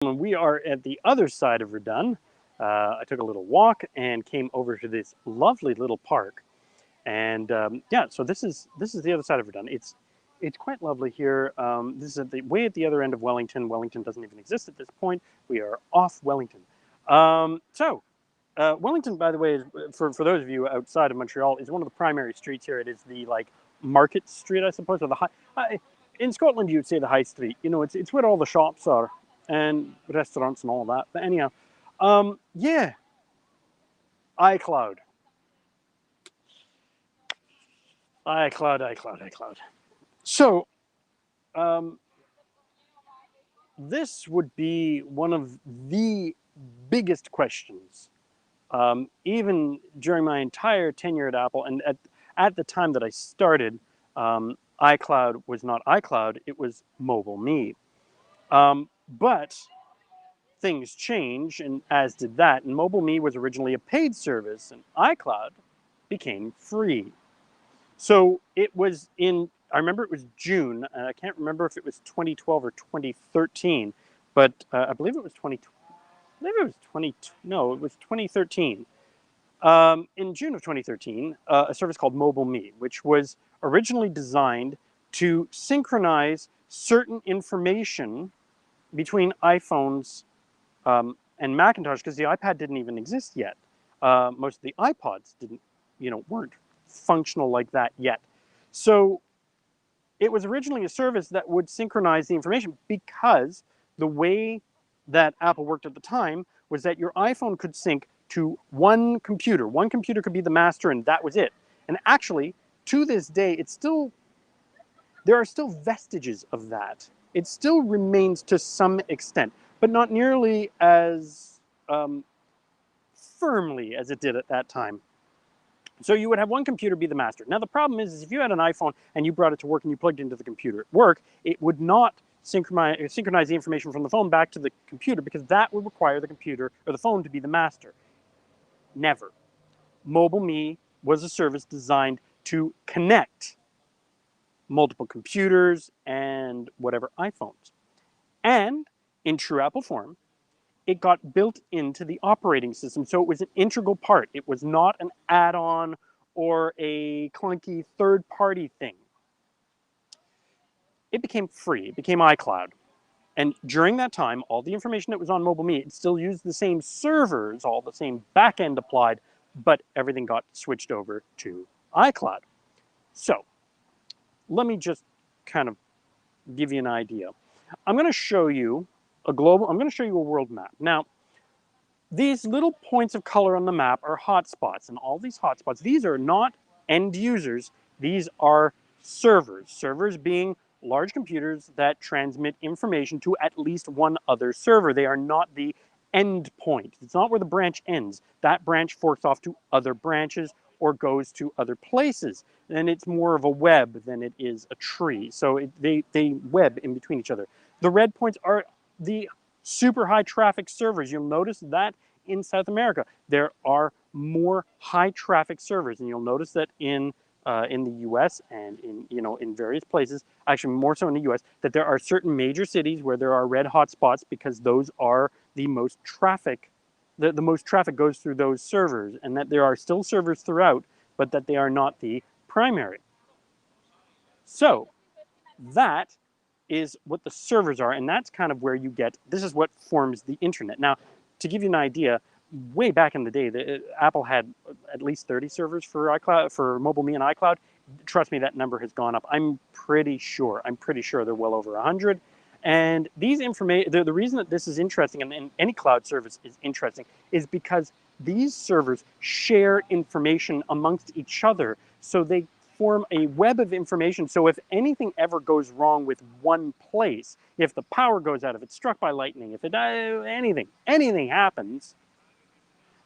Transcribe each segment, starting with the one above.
We are at the other side of Verdun. I took a little walk and came over to this lovely little park. And yeah, so this is the other side of Verdun. It's quite lovely here. This is at the way at the other end of Wellington. Wellington doesn't even exist at this point. We are off Wellington. Wellington, by the way, is, for those of you outside of Montreal, is one of the primary streets here. It is the like Market Street, I suppose, or the high. In Scotland, you'd say the High Street. You know, it's where all the shops are and restaurants and all that. But anyhow, yeah, iCloud, iCloud. So um, this would be one of the biggest questions, even during my entire tenure at Apple. And at the time that I started, iCloud was not iCloud, it was Mobile Me. But things change, and as did that. And Mobile Me was originally a paid service, and iCloud became free. So it was in, I remember it was June, and I can't remember if it was 2012 or 2013, but I believe it was 20, I believe it was 20, no, it was 2013. In June of 2013, a service called Mobile Me, which was originally designed to synchronize certain information between iPhones and Macintosh, because the iPad didn't even exist yet. Most of the iPods didn't, weren't functional like that yet. So it was originally a service that would synchronize the information because the way that Apple worked at the time was that your iPhone could sync to one computer. One computer could be the master, and that was it. And actually, to this day, there are still vestiges of that. It still remains to some extent, but not nearly as firmly as it did at that time. So you would have one computer be the master. Now the problem is if you had an iPhone and you brought it to work and you plugged it into the computer at work, it would not synchronize the information from the phone back to the computer, because that would require the computer or the phone to be the master. Never. Mobile Me was a service designed to connect multiple computers and whatever iPhones. And in true Apple form, it got built into the operating system. So it was an integral part. It was not an add-on or a clunky third-party thing. It became free. It became iCloud. And during that time, all the information that was on Mobile Me, it still used the same servers, all the same backend applied, but everything got switched over to iCloud. So let me just kind of give you an idea. I'm going to show you I'm going to show you a world map. Now, these little points of color on the map are hotspots, and all these hotspots, these are not end users, these are servers. Servers being large computers that transmit information to at least one other server. They are not the end point. It's not where the branch ends. That branch forks off to other branches or goes to other places. And it's more of a web than it is a tree. So they web in between each other. The red points are the super high traffic servers. You'll notice that in South America there are more high traffic servers, and you'll notice that in the U.S. and in various places, actually more so in the U.S., that there are certain major cities where there are red hotspots, because those are the most traffic. The most traffic goes through those servers, and that there are still servers throughout, but that they are not the primary. So that is what the servers are, and that's kind of where you get, this is what forms the internet. Now, to give you an idea, way back in the day, Apple had at least 30 servers for iCloud, for Mobile Me and iCloud. Trust me, that number has gone up. I'm pretty sure they're well over 100. And these the reason that this is interesting, and any cloud service is interesting, is because these servers share information amongst each other. So they form a web of information. So if anything ever goes wrong with one place, if the power goes out, if it's struck by lightning, if anything happens,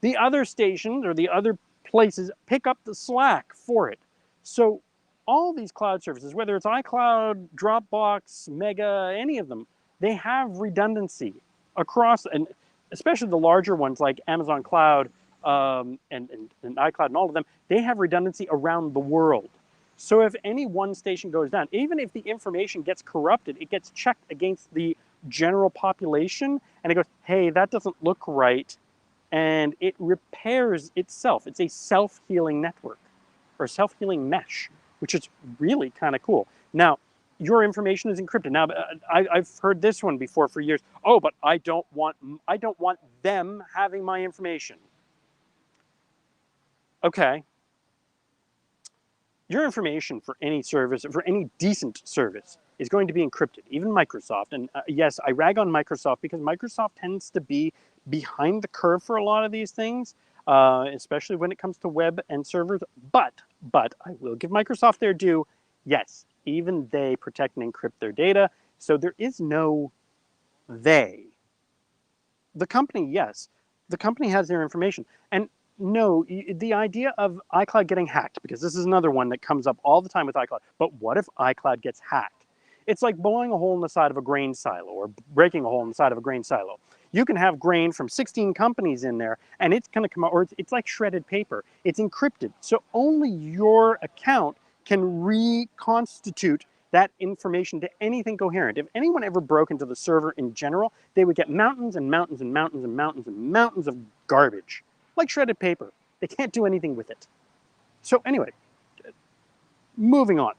the other stations or the other places pick up the slack for it. So all these cloud services, whether it's iCloud, Dropbox, Mega, any of them, they have redundancy across, and especially the larger ones like Amazon Cloud and iCloud and all of them, they have redundancy around the world. So if any one station goes down, even if the information gets corrupted, it gets checked against the general population, and it goes, hey, that doesn't look right, and it repairs itself. It's a self-healing network or self-healing mesh, which is really kind of cool. Now, your information is encrypted. Now, I've heard this one before for years. Oh, but I don't want them having my information. Okay, your information for any service, for any decent service, is going to be encrypted, even Microsoft. And yes, I rag on Microsoft because Microsoft tends to be behind the curve for a lot of these things, especially when it comes to web and servers. But I will give Microsoft their due. Yes, even they protect and encrypt their data. So there is no they. The company, yes, the company has their information. And no, the idea of iCloud getting hacked, because this is another one that comes up all the time with iCloud. But what if iCloud gets hacked? It's like blowing a hole in the side of a grain silo or breaking a hole in the side of a grain silo. You can have grain from 16 companies in there and it's going to come out, or it's like shredded paper. It's encrypted. So only your account can reconstitute that information to anything coherent. If anyone ever broke into the server in general, they would get mountains and mountains and mountains and mountains and mountains of garbage, like shredded paper. They can't do anything with it. So anyway, moving on.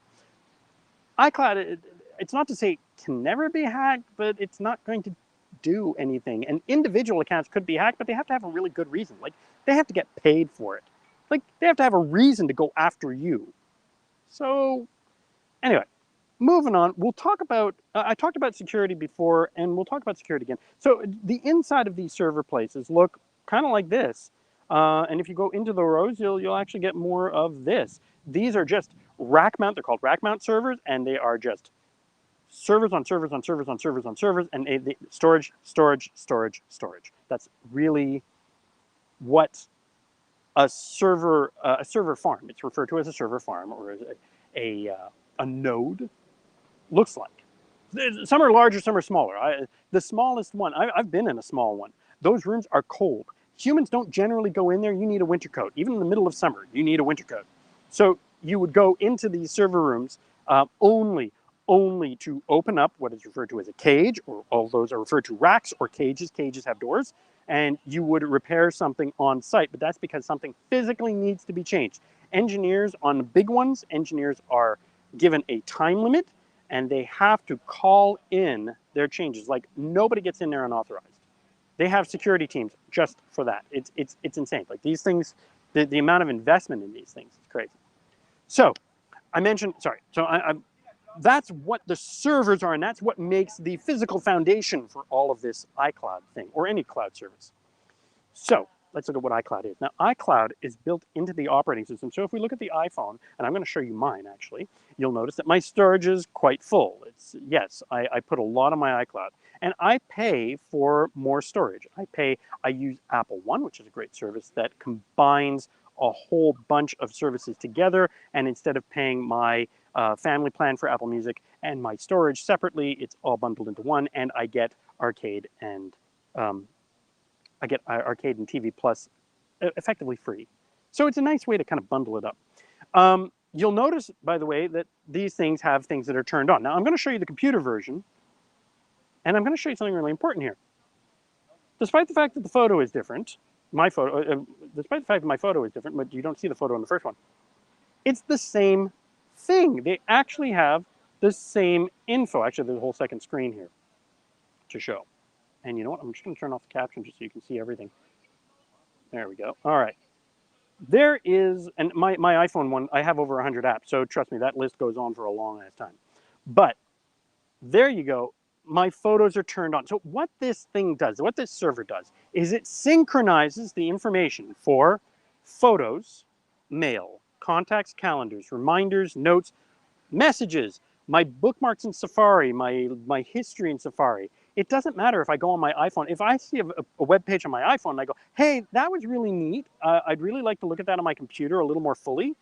iCloud, it's not to say it can never be hacked, but it's not going to do anything. And individual accounts could be hacked, but they have to have a really good reason. Like, they have to get paid for it. Like, they have to have a reason to go after you. So anyway, moving on, we'll talk about, I talked about security before, and we'll talk about security again. So the inside of these server places look kind of like this. And if you go into the rows, you'll actually get more of this. These are just rack mount, they're called rack mount servers, and they are just servers on servers on servers on servers on servers, and storage, storage, storage, storage. That's really what a server farm, it's referred to as a server farm or as a node, looks like. Some are larger, some are smaller. The smallest one, I've been in a small one. Those rooms are cold. Humans don't generally go in there. You need a winter coat. Even in the middle of summer, you need a winter coat. So you would go into these server rooms only to open up what is referred to as a cage, or all those are referred to racks or cages. Cages have doors. And you would repair something on site, but that's because something physically needs to be changed. Engineers on the big ones, engineers are given a time limit, and they have to call in their changes. Like, nobody gets in there unauthorized. They have security teams just for that. It's insane. Like, these things, the amount of investment in these things is crazy. So I mentioned, sorry, so that's what the servers are, and that's what makes the physical foundation for all of this iCloud thing, or any cloud service. So let's look at what iCloud is. Now, iCloud is built into the operating system. So if we look at the iPhone, and I'm going to show you mine actually, you'll notice that my storage is quite full. Yes, I put a lot on my iCloud, and I pay for more storage. I use Apple One, which is a great service that combines a whole bunch of services together, and instead of paying my family plan for Apple Music and my storage separately, it's all bundled into one, and I get Arcade and TV Plus effectively free. So it's a nice way to kind of bundle it up. You'll notice, by the way, that these things have things that are turned on. Now, I'm going to show you the computer version, and I'm going to show you something really important here. Despite the fact that the photo is different, despite the fact that my photo is different, but you don't see the photo in the first one, it's the same thing. They actually have the same info. Actually, there's a whole second screen here to show. And you know what? I'm just going to turn off the caption just so you can see everything. There we go. All right. There is, and my iPhone one, I have over 100 apps, so trust me, that list goes on for a long ass time. But there you go. My photos are turned on. So what this thing does, what this server does, is it synchronizes the information for photos, mail, contacts, calendars, reminders, notes, messages, my bookmarks in Safari, my history in Safari. It doesn't matter if I go on my iPhone. If I see a web page on my iPhone and I go, hey, that was really neat. I'd really like to look at that on my computer a little more fully.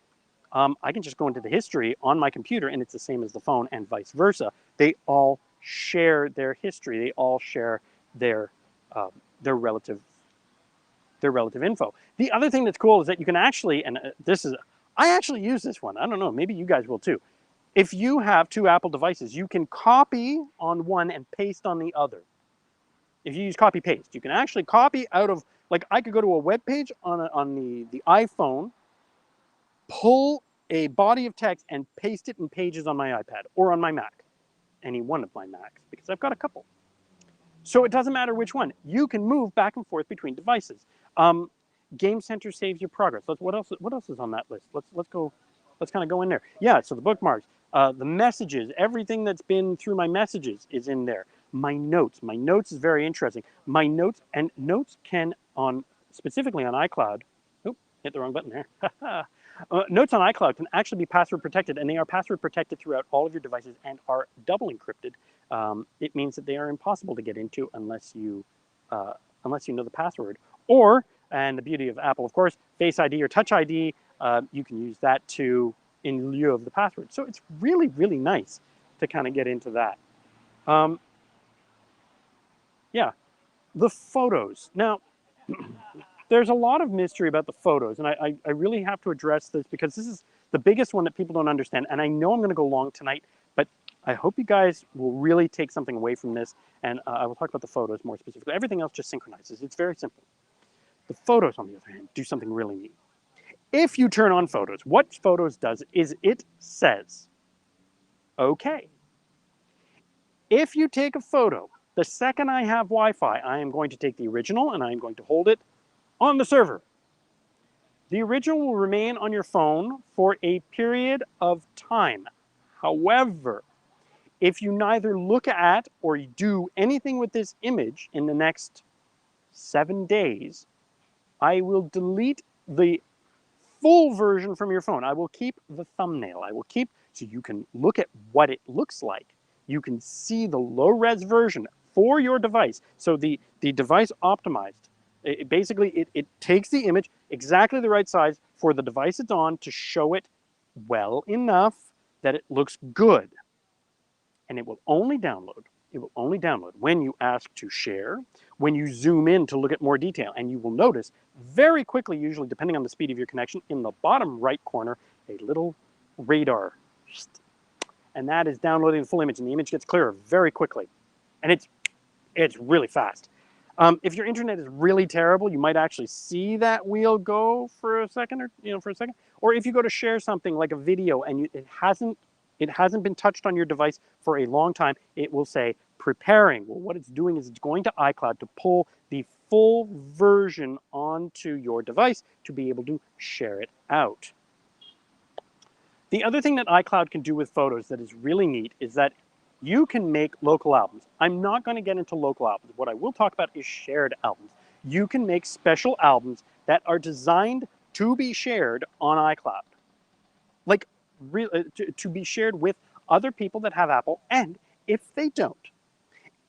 I can just go into the history on my computer, and it's the same as the phone, and vice versa. They all share their history. They all share their relative info. The other thing that's cool is that you can actually, and I actually use this one. I don't know, maybe you guys will too. If you have two Apple devices, you can copy on one and paste on the other. If you use copy paste, you can actually copy out of, like I could go to a web page on the iPhone, pull a body of text and paste it in Pages on my iPad or on my Mac, any one of my Macs, because I've got a couple. So it doesn't matter which one. You can move back and forth between devices. Um, Game Center saves your progress. What else? What else is on that list? Let's go. Let's kind of go in there. Yeah. So the bookmarks, the messages, everything that's been through my messages is in there. My notes. My notes is very interesting. My notes and notes can on specifically on iCloud. Oh, hit the wrong button there. Notes on iCloud can actually be password protected, and they are password protected throughout all of your devices and are double encrypted. It means that they are impossible to get into unless you know the password. Or, and the beauty of Apple, of course, Face ID or Touch ID, you can use that too in lieu of the password. So it's really, really nice to kind of get into that. Yeah, the photos. Now, there's a lot of mystery about the photos, and I really have to address this because this is the biggest one that people don't understand. And I know I'm going to go long tonight, but I hope you guys will really take something away from this, and I will talk about the photos more specifically. Everything else just synchronizes. It's very simple. The photos, on the other hand, do something really neat. If you turn on photos, what photos does is it says, okay, if you take a photo, the second I have Wi-Fi, I am going to take the original and I am going to hold it on the server. The original will remain on your phone for a period of time. However, if you neither look at or do anything with this image in the next 7 days, I will delete the full version from your phone. I will keep the thumbnail. I will keep, so you can look at what it looks like. You can see the low-res version for your device. So the device optimized. It takes the image exactly the right size for the device it's on to show it well enough that it looks good. And it will only download. It will only download when you ask to share, when you zoom in to look at more detail. And you will notice very quickly, usually depending on the speed of your connection, in the bottom right corner, a little radar. And that is downloading the full image, and the image gets clearer very quickly. And it's really fast. If your internet is really terrible, you might actually see that wheel go for a second, or if you go to share something like a video and it hasn't been touched on your device for a long time, it will say preparing. Well, what it's doing is it's going to iCloud to pull the full version onto your device to be able to share it out. The other thing that iCloud can do with photos that is really neat is that you can make local albums. I'm not going to get into local albums. What I will talk about is shared albums. You can make special albums that are designed to be shared on iCloud. Like, to be shared with other people that have Apple, and if they don't,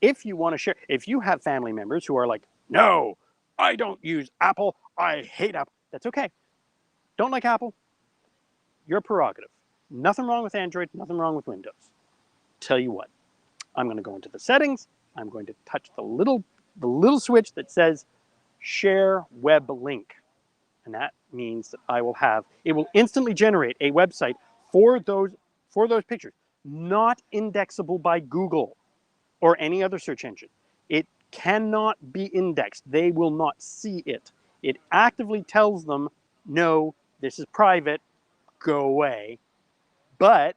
if you want to share, if you have family members who are like, no, I don't use Apple, I hate Apple, that's okay. Don't like Apple, your prerogative. Nothing wrong with Android, nothing wrong with Windows. Tell you what, I'm going to go into the settings, I'm going to touch the little switch that says share web link. And that means that it will instantly generate a website for those pictures, not indexable by Google or any other search engine. It cannot be indexed. They will not see it. It actively tells them, no, this is private, go away. But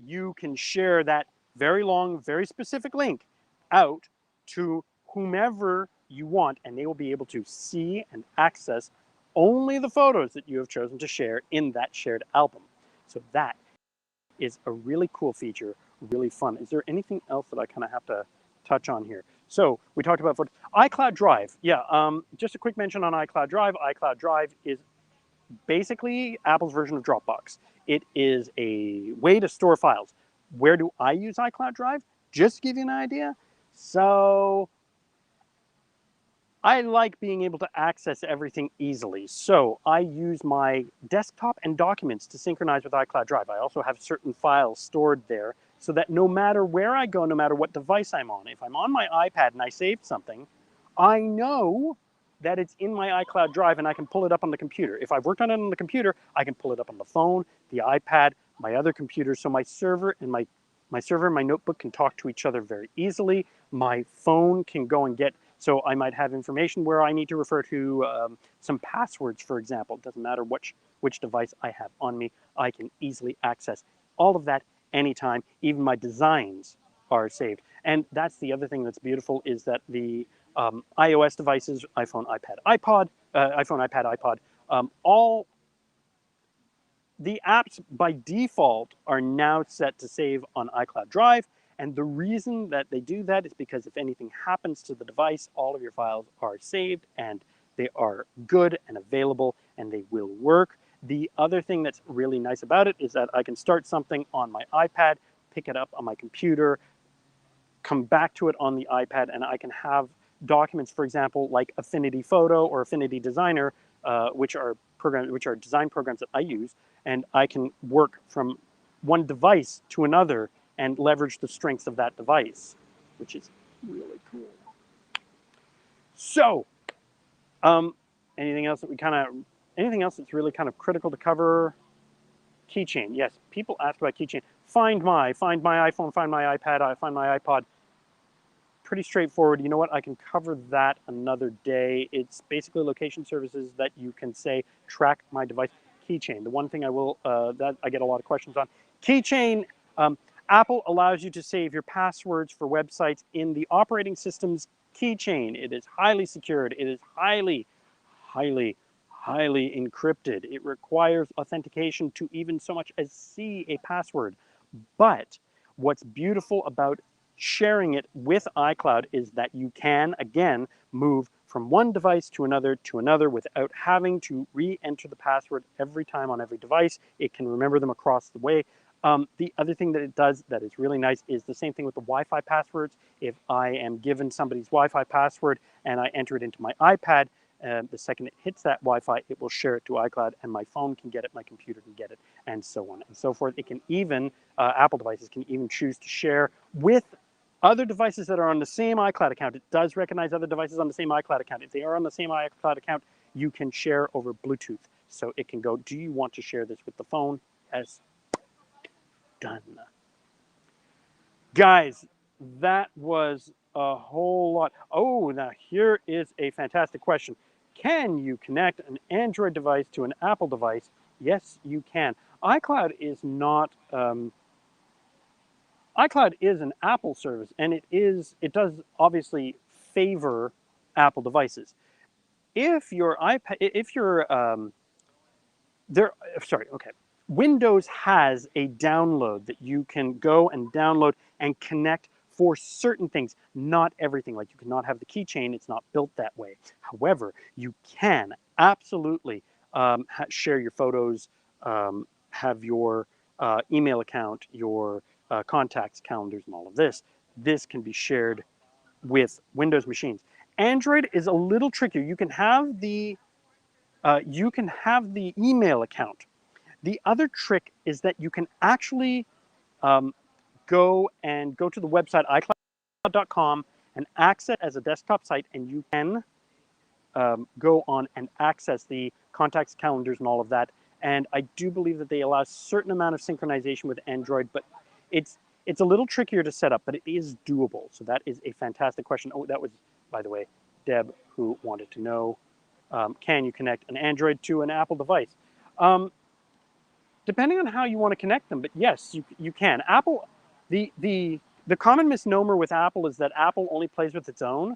you can share that very long, very specific link out to whomever you want, and they will be able to see and access only the photos that you have chosen to share in that shared album. So that is a really cool feature, really fun. Is there anything else that I kind of have to touch on here? So we talked about photos. iCloud Drive. Yeah, just a quick mention on iCloud Drive. iCloud Drive is basically Apple's version of Dropbox. It is a way to store files. Where do I use iCloud Drive? Just to give you an idea. So I like being able to access everything easily. So I use my desktop and documents to synchronize with iCloud Drive. I also have certain files stored there so that no matter where I go, no matter what device I'm on, if I'm on my iPad and I saved something, I know that it's in my iCloud Drive and I can pull it up on the computer. If I've worked on it on the computer, I can pull it up on the phone, the iPad, my other computer. So my server and my notebook can talk to each other very easily. My phone can go and get, so I might have information where I need to refer to some passwords, for example. It doesn't matter which device I have on me. I can easily access all of that anytime. Even my designs are saved. And that's the other thing that's beautiful is that the iOS devices, iPhone, iPad, iPod, all the apps by default are now set to save on iCloud Drive. And the reason that they do that is because if anything happens to the device, all of your files are saved and they are good and available and they will work. The other thing that's really nice about it is that I can start something on my iPad, pick it up on my computer, come back to it on the iPad, and I can have documents, for example, like Affinity Photo or Affinity Designer, which are design programs that I use, and I can work from one device to another and leverage the strengths of that device, which is really cool. So, um, anything else that's really kind of critical to cover? Keychain, yes. People ask about keychain. Find my iPhone, find my iPad, find my iPod. Pretty straightforward. You know what? I can cover that another day. It's basically location services that you can say, track my device. Keychain. The one thing I will, that I get a lot of questions on. Keychain, Apple allows you to save your passwords for websites in the operating system's keychain. It is highly secured. It is highly, highly, highly encrypted. It requires authentication to even so much as see a password. But what's beautiful about sharing it with iCloud is that you can, again, move from one device to another without having to re-enter the password every time on every device. It can remember them across the way. The other thing that it does that is really nice is the same thing with the Wi-Fi passwords. If I am given somebody's Wi-Fi password and I enter it into my iPad, the second it hits that Wi-Fi, it will share it to iCloud, and my phone can get it, my computer can get it, and so on and so forth. It can even, Apple devices can even choose to share with other devices that are on the same iCloud account. It does recognize other devices on the same iCloud account. If they are on the same iCloud account, you can share over Bluetooth. So it can go, do you want to share this with the phone? Yes. Done. Guys, that was a whole lot. Oh, now here is a fantastic question. Can you connect an Android device to an Apple device? Yes, you can. iCloud is not, iCloud is an Apple service, and it does obviously favor Apple devices. If your iPad, if your there, sorry, okay. Windows has a download that you can go and download and connect for certain things, not everything. Like you cannot have the keychain, it's not built that way. However, you can absolutely share your photos, have your email account, your contacts, calendars, and all of this. This can be shared with Windows machines. Android is a little trickier. You can have the email account. The other trick is that you can actually um, go to the website iCloud.com and access it as a desktop site, and you can go on and access the contacts, calendars, and all of that. And I do believe that they allow a certain amount of synchronization with Android, but it's a little trickier to set up, but it is doable. So that is a fantastic question. Oh, that was, by the way, Deb, who wanted to know, can you connect an Android to an Apple device? Depending on how you want to connect them, but yes, you can. Apple, the common misnomer with Apple is that Apple only plays with its own.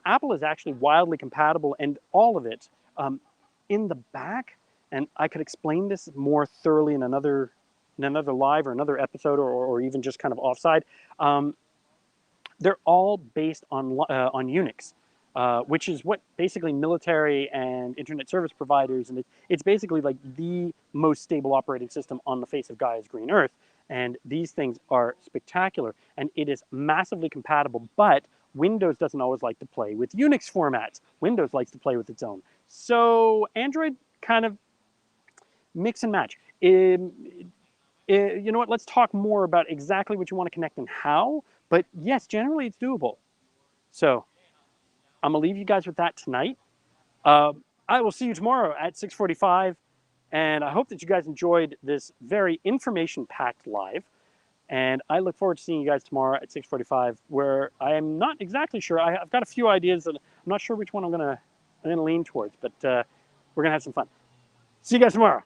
Apple is actually wildly compatible, and all of it in the back. And I could explain this more thoroughly in another live or another episode, or even just kind of offside. They're all based on Unix, which is what basically military and internet service providers, and it's basically like the most stable operating system on the face of Gaia's green Earth. And these things are spectacular, and it is massively compatible. But Windows doesn't always like to play with Unix formats. Windows likes to play with its own. So Android kind of mix and match. You know what? Let's talk more about exactly what you want to connect and how. But yes, generally it's doable. So I'm gonna leave you guys with that tonight. I will see you tomorrow at 6:45, And I hope that you guys enjoyed this very information-packed live. And I look forward to seeing you guys tomorrow at 6:45, where I am not exactly sure. I've got a few ideas, and I'm not sure which one I'm gonna lean towards, but we're gonna have some fun. See you guys tomorrow.